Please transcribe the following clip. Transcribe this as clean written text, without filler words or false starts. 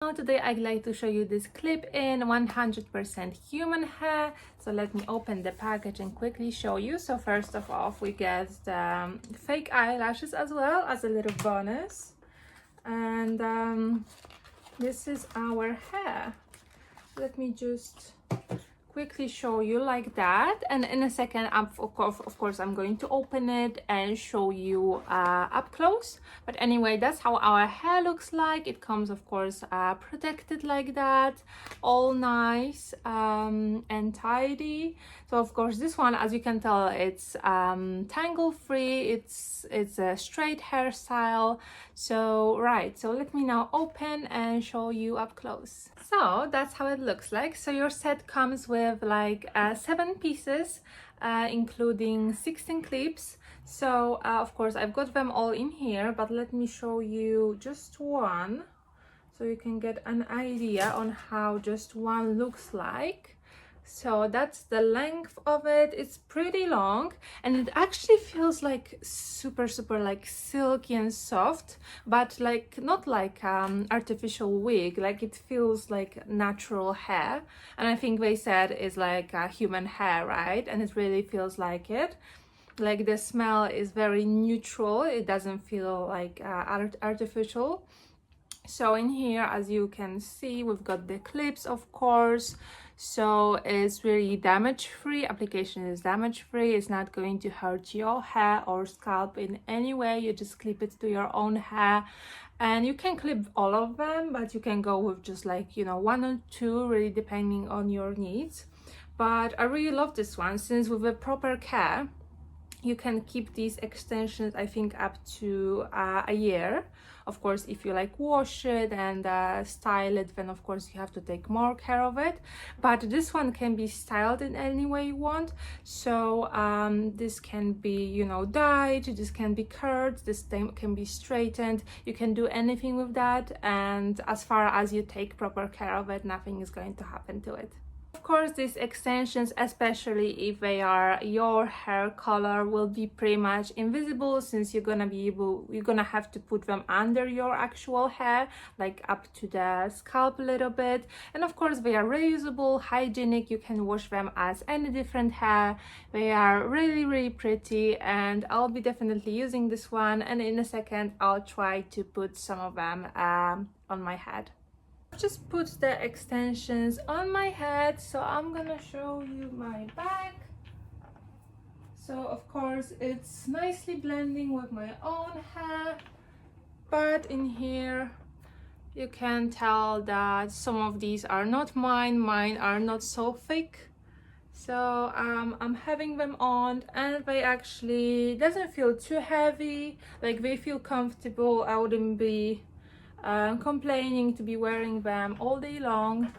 anyhow, today I'd like to show you this clip-in 100% human hair. So let me open the package and quickly show you. So first of all, we get the fake eyelashes as well as a little bonus. And this is our hair. Let me just quickly show you like that, and in a second of course I'm going to open it and show you up close. But anyway, that's how our hair looks like. It comes of course protected like that, all nice and tidy. So of course this one, as you can tell, it's tangle free, it's a straight hairstyle. So right, so let me now open and show you up close. So that's how it looks like. So your set comes with like 7 pieces, including 16 clips. So of course I've got them all in here, but let me show you just one so you can get an idea on how just one looks like. So that's the length of it. It's pretty long, and it actually feels like super like silky and soft, but like not like artificial wig. Like it feels like natural hair, and I think they said it's like human hair, right? And it really feels like it. Like the smell is very neutral. It doesn't feel like artificial. So in here, as you can see, we've got the clips, of course. So it's really damage-free. Application is damage-free. It's not going to hurt your hair or scalp in any way. You just clip it to your own hair, and you can clip all of them, but you can go with just like, you know, 1 or 2, really depending on your needs. But I really love this one, since with a proper care you can keep these extensions, I think, up to a year. Of course, if you like wash it and style it, then of course you have to take more care of it. But this one can be styled in any way you want. So this can be, you know, dyed, this can be curled, this can be straightened. You can do anything with that, and as far as you take proper care of it, nothing is going to happen to it. Of course, these extensions, especially if they are your hair color, will be pretty much invisible, since you're gonna have to put them under your actual hair, like up to the scalp a little bit. And of course they are reusable, hygienic. You can wash them as any different hair. They are really pretty, and I'll be definitely using this one, and in a second I'll try to put some of them on my head. Just put the extensions on my head, so I'm gonna show you my back. So of course it's nicely blending with my own hair, but in here you can tell that some of these are not mine are not so thick. So I'm having them on, and they actually doesn't feel too heavy. Like they feel comfortable. I wouldn't be complaining to be wearing them all day long.